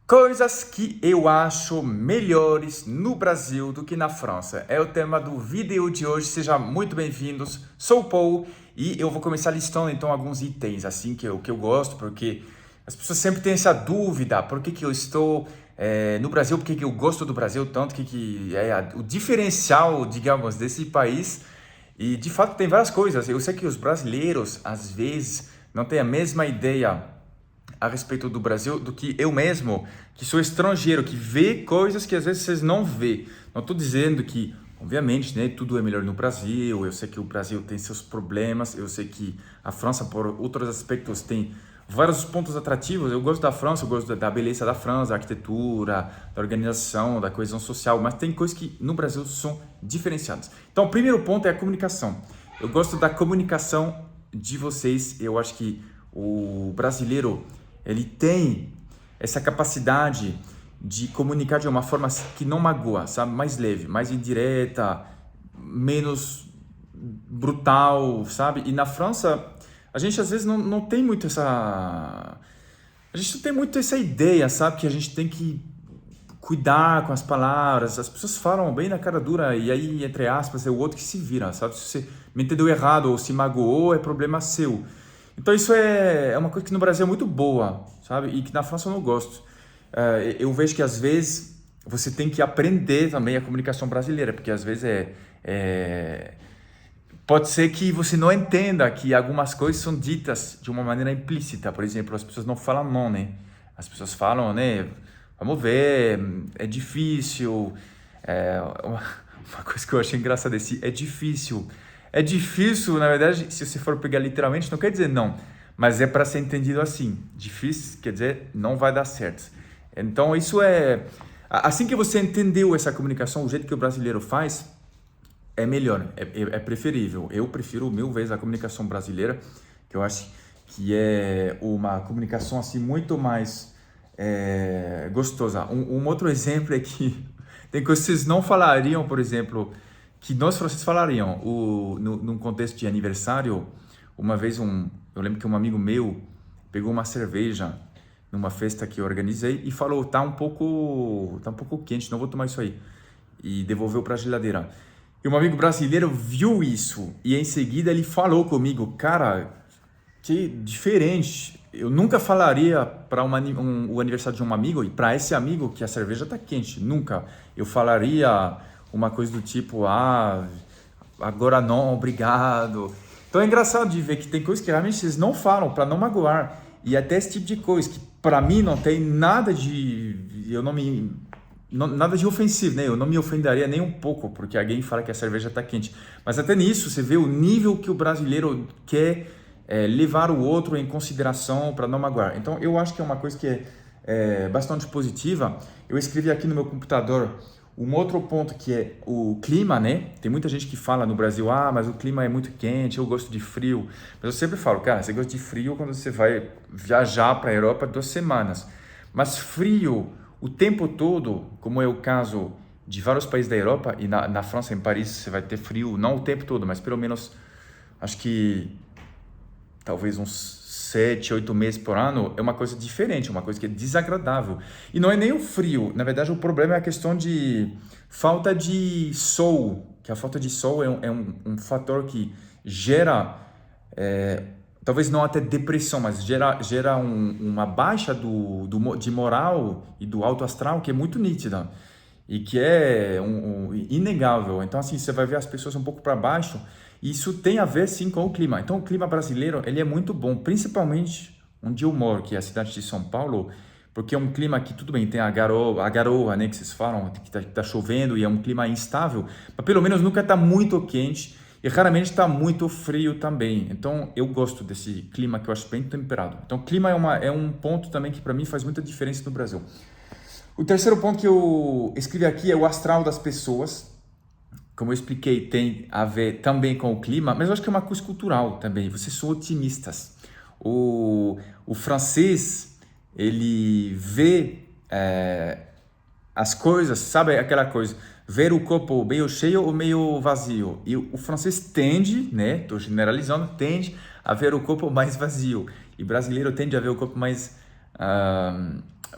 Coisas que eu acho melhores no Brasil do que na França. É o tema do vídeo de hoje. Sejam muito bem-vindos. Sou o Paul e eu vou começar listando então alguns itens assim que eu gosto, porque as pessoas sempre têm essa dúvida: por que eu estou no Brasil, por que eu gosto do Brasil tanto, que é o diferencial, digamos, desse país. E de fato tem várias coisas. Eu sei que os brasileiros às vezes não têm a mesma ideia a respeito do Brasil do que eu mesmo, que sou estrangeiro, que vê coisas que às vezes vocês não vê. Não estou dizendo que, obviamente, né, tudo é melhor no Brasil. Eu sei que o Brasil tem seus problemas. Eu sei que a França, por outros aspectos, tem vários pontos atrativos. Eu gosto da França, eu gosto da beleza da França, da arquitetura, da organização, da coesão social. Mas tem coisas que no Brasil são diferenciadas. Então, o primeiro ponto é a comunicação. Eu gosto da comunicação de vocês. Eu acho que o brasileiro ele tem essa capacidade de comunicar de uma forma que não magoa, sabe? Mais leve, mais indireta, menos brutal, sabe? E na França, a gente às vezes não tem muito essa... A gente não tem muito essa ideia, sabe? Que a gente tem que cuidar com as palavras. As pessoas falam bem na cara dura e aí, entre aspas, é o outro que se vira, sabe? Se você me entendeu errado ou se magoou, é problema seu. Então isso é uma coisa que no Brasil é muito boa, sabe? E que na França eu não gosto. Eu vejo que às vezes você tem que aprender também a comunicação brasileira, porque às vezes pode ser que você não entenda que algumas coisas são ditas de uma maneira implícita. Por exemplo, as pessoas não falam não, né? As pessoas falam, né? Vamos ver, é difícil. Uma coisa que eu achei engraçada é difícil. É difícil, na verdade, se você for pegar literalmente, não quer dizer não, mas é para ser entendido assim. Difícil quer dizer não vai dar certo. Então, isso é... Assim que você entendeu essa comunicação, o jeito que o brasileiro faz, é melhor, é preferível. Eu prefiro mil vezes a comunicação brasileira, que eu acho que é uma comunicação assim muito mais gostosa. Um outro exemplo é que tem coisas que vocês não falariam, por exemplo, que nós franceses falariam. Num contexto de aniversário, uma vez eu lembro que um amigo meu pegou uma cerveja numa festa que eu organizei e falou, tá um pouco quente, não vou tomar isso aí. E devolveu para a geladeira. E um amigo brasileiro viu isso e em seguida ele falou comigo, cara, que diferente. Eu nunca falaria para o aniversário de um amigo e para esse amigo que a cerveja tá quente. Nunca. Eu falaria uma coisa do tipo, agora não, obrigado. Então é engraçado de ver que tem coisas que realmente eles não falam para não magoar. E até esse tipo de coisa que para mim não tem nada de... nada de ofensivo, né? Eu não me ofenderia nem um pouco porque alguém fala que a cerveja está quente. Mas até nisso você vê o nível que o brasileiro quer levar o outro em consideração para não magoar. Então eu acho que é uma coisa que é bastante positiva. Eu escrevi aqui no meu computador um outro ponto que é o clima, né? Tem muita gente que fala no Brasil, mas o clima é muito quente, eu gosto de frio. Mas eu sempre falo, cara, você gosta de frio quando você vai viajar para a Europa 2 semanas. Mas frio o tempo todo, como é o caso de vários países da Europa, e na França, em Paris, você vai ter frio, não o tempo todo, mas pelo menos, acho que talvez uns 7, 8 meses por ano, é uma coisa diferente, uma coisa que é desagradável. E não é nem o frio, na verdade o problema é a questão de falta de sol, que a falta de sol é um fator que gera, talvez não até depressão, mas gera uma baixa de moral e do alto astral que é muito nítida e que é inegável. Então assim, você vai ver as pessoas um pouco para baixo. Isso tem a ver sim com o clima. Então o clima brasileiro ele é muito bom, principalmente onde eu moro, que é a cidade de São Paulo, porque é um clima que tudo bem, tem a garoa, né, que vocês falam, que tá chovendo e é um clima instável, mas pelo menos nunca está muito quente e raramente está muito frio também. Então eu gosto desse clima que eu acho bem temperado. Então o clima é um ponto também que para mim faz muita diferença no Brasil. O terceiro ponto que eu escrevi aqui é o astral das pessoas. Como eu expliquei, tem a ver também com o clima, mas eu acho que é uma coisa cultural também. Vocês são otimistas. O francês, ele vê as coisas, sabe aquela coisa, ver o copo meio cheio ou meio vazio. E o francês tende, né, estou generalizando, tende a ver o copo mais vazio. E o brasileiro tende a ver o copo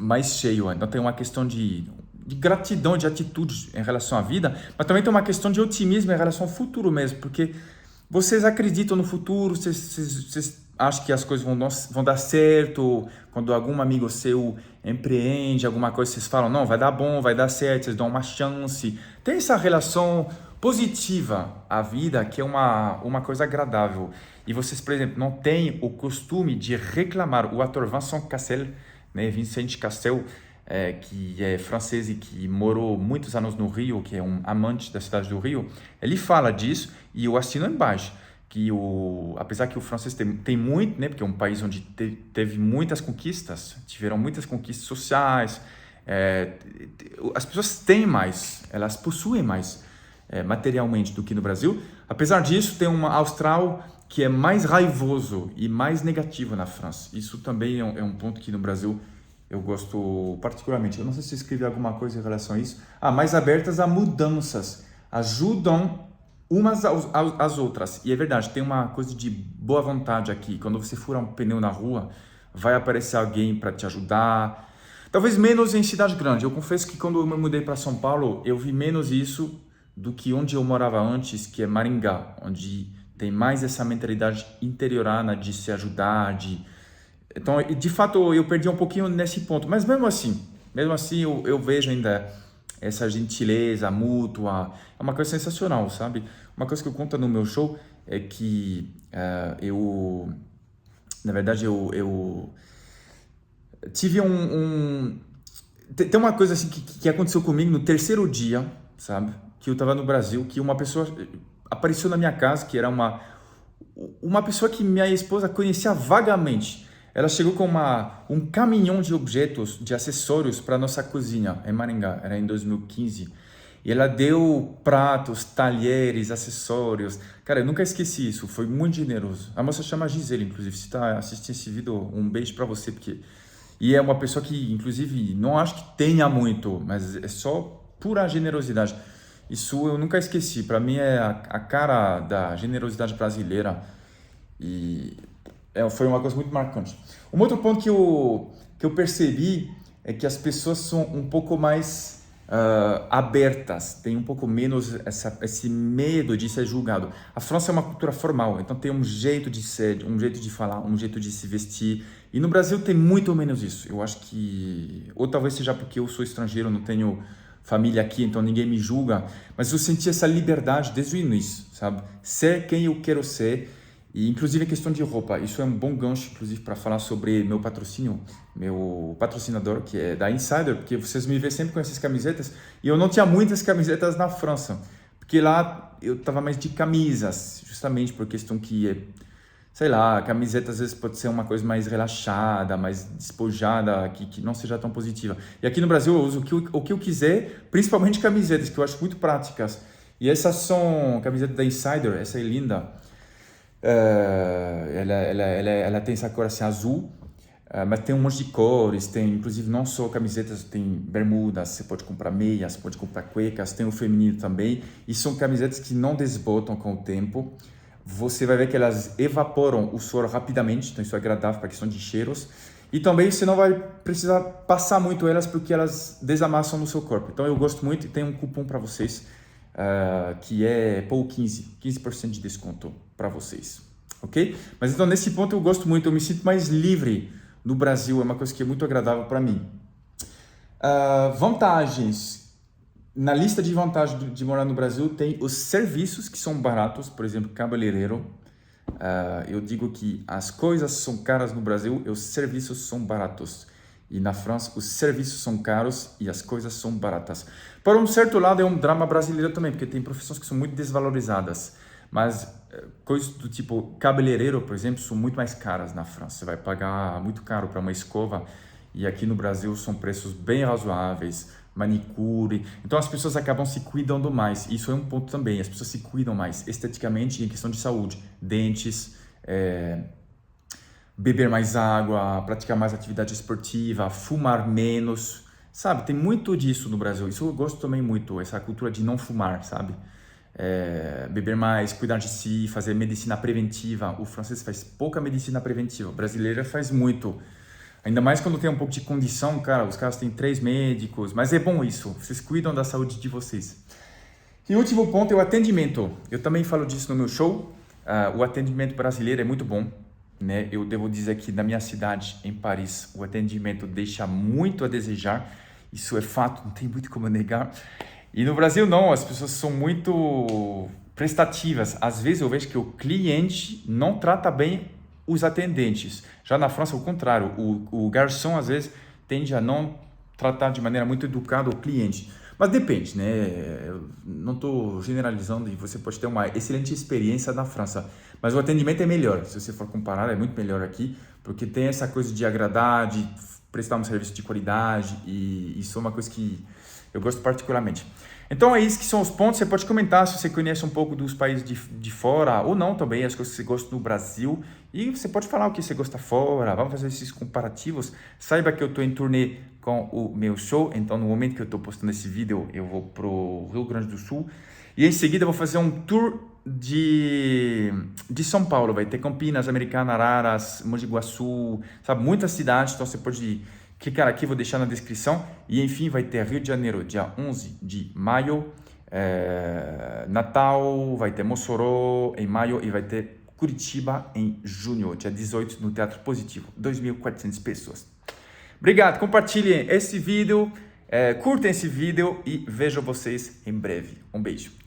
mais cheio. Então tem uma questão de gratidão, de atitude em relação à vida, mas também tem uma questão de otimismo em relação ao futuro mesmo, porque vocês acreditam no futuro, vocês acham que as coisas vão dar certo, quando algum amigo seu empreende alguma coisa, vocês falam, não, vai dar bom, vai dar certo, vocês dão uma chance. Tem essa relação positiva à vida, que é uma coisa agradável. E vocês, por exemplo, não têm o costume de reclamar. O ator Vincent Cassel, né, Vincent Cassel, que é francês e que morou muitos anos no Rio, que é um amante da cidade do Rio, ele fala disso e eu assino embaixo, que apesar que o francês tem muito, né, porque é um país onde teve muitas conquistas, tiveram muitas conquistas sociais, as pessoas têm mais, elas possuem mais materialmente do que no Brasil. Apesar disso, tem um austral que é mais raivoso e mais negativo na França. Isso também é um ponto que no Brasil eu gosto particularmente. Eu não sei se escrevi alguma coisa em relação a isso. Mais abertas a mudanças. Ajudam umas às outras. E é verdade, tem uma coisa de boa vontade aqui. Quando você furar um pneu na rua, vai aparecer alguém para te ajudar. Talvez menos em cidade grande. Eu confesso que quando eu me mudei para São Paulo, eu vi menos isso do que onde eu morava antes, que é Maringá, onde tem mais essa mentalidade interiorana de se ajudar, Então, de fato, eu perdi um pouquinho nesse ponto. Mas mesmo assim eu vejo ainda essa gentileza mútua. É uma coisa sensacional, sabe? Uma coisa que eu conto no meu show é que na verdade, eu tive tem uma coisa assim que aconteceu comigo no terceiro dia, sabe? Que eu estava no Brasil, que uma pessoa apareceu na minha casa, que era uma pessoa que minha esposa conhecia vagamente. Ela chegou com um caminhão de objetos, de acessórios para nossa cozinha em Maringá, era em 2015. E ela deu pratos, talheres, acessórios. Cara, eu nunca esqueci isso, foi muito generoso. A moça chama Gisele, inclusive, se está assistindo esse vídeo, um beijo para você, porque... E é uma pessoa que, inclusive, não acho que tenha muito, mas é só pura generosidade. Isso eu nunca esqueci, para mim é a cara da generosidade brasileira e foi uma coisa muito marcante. Um outro ponto que eu percebi é que as pessoas são um pouco mais abertas, tem um pouco menos esse medo de ser julgado. A França é uma cultura formal, então tem um jeito de ser, um jeito de falar, um jeito de se vestir. E no Brasil tem muito menos isso. Eu acho que, ou talvez seja porque eu sou estrangeiro, não tenho família aqui, então ninguém me julga, mas eu senti essa liberdade desde o início, sabe? Ser quem eu quero ser, e inclusive a questão de roupa, isso é um bom gancho, inclusive, para falar sobre meu patrocinador, que é da Insider, porque vocês me veem sempre com essas camisetas, e eu não tinha muitas camisetas na França, porque lá eu estava mais de camisas, justamente por questão que sei lá, a camiseta às vezes pode ser uma coisa mais relaxada, mais despojada, que não seja tão positiva. E aqui no Brasil eu uso o que eu quiser, principalmente camisetas, que eu acho muito práticas. E essas são camisetas da Insider, essa é linda. Ela tem essa cor assim azul, mas tem um monte de cores, tem inclusive não só camisetas, tem bermudas, você pode comprar meias, pode comprar cuecas, tem o feminino também. E são camisetas que não desbotam com o tempo. Você vai ver que elas evaporam o suor rapidamente, então isso é agradável para a questão de cheiros. E também você não vai precisar passar muito elas porque elas desamassam no seu corpo. Então eu gosto muito e tem um cupom para vocês que é POU15, 15% de desconto para vocês, ok? Mas então nesse ponto eu gosto muito, eu me sinto mais livre no Brasil, é uma coisa que é muito agradável para mim. Vantagens. Na lista de vantagens de morar no Brasil tem os serviços que são baratos, por exemplo, cabeleireiro. Eu digo que as coisas são caras no Brasil e os serviços são baratos. E na França, os serviços são caros e as coisas são baratas. Por um certo lado, é um drama brasileiro também, porque tem profissões que são muito desvalorizadas. Mas coisas do tipo cabeleireiro, por exemplo, são muito mais caras na França. Você vai pagar muito caro para uma escova e aqui no Brasil são preços bem razoáveis. Manicure, então as pessoas acabam se cuidando mais, isso é um ponto também, as pessoas se cuidam mais esteticamente em questão de saúde, dentes, beber mais água, praticar mais atividade esportiva, fumar menos, sabe, tem muito disso no Brasil, isso eu gosto também muito, essa cultura de não fumar, sabe, beber mais, cuidar de si, fazer medicina preventiva, o francês faz pouca medicina preventiva, o brasileiro faz muito. Ainda mais quando tem um pouco de condição, cara, os caras têm 3 médicos, mas é bom isso, vocês cuidam da saúde de vocês. E o último ponto é o atendimento. Eu também falo disso no meu show. O atendimento brasileiro é muito bom, né? Eu devo dizer que na minha cidade, em Paris, o atendimento deixa muito a desejar. Isso é fato, não tem muito como negar. E no Brasil não, as pessoas são muito prestativas. Às vezes eu vejo que o cliente não trata bem os atendentes. Já na França, o contrário. O garçom, às vezes, tende a não tratar de maneira muito educada o cliente. Mas depende, né? Eu não estou generalizando e você pode ter uma excelente experiência na França. Mas o atendimento é melhor. Se você for comparar, é muito melhor aqui, porque tem essa coisa de agradar, de prestar um serviço de qualidade e isso é uma coisa que eu gosto particularmente. Então é isso que são os pontos. Você pode comentar se você conhece um pouco dos países de fora ou não também, as coisas que você gosta no Brasil. E você pode falar o que você gosta fora, vamos fazer esses comparativos. Saiba que eu estou em turnê com o meu show, então no momento que eu estou postando esse vídeo, eu vou para o Rio Grande do Sul. E em seguida eu vou fazer um tour de São Paulo. Vai ter Campinas, Americana, Araras, Mogi Guaçu, sabe, muitas cidades, então você pode clicar aqui, vou deixar na descrição. E enfim, vai ter Rio de Janeiro, dia 11 de maio, Natal, vai ter Mossoró em maio e vai ter Curitiba em junho, dia 18, no Teatro Positivo, 2.400 pessoas. Obrigado, compartilhem esse vídeo, curtem esse vídeo e vejo vocês em breve. Um beijo.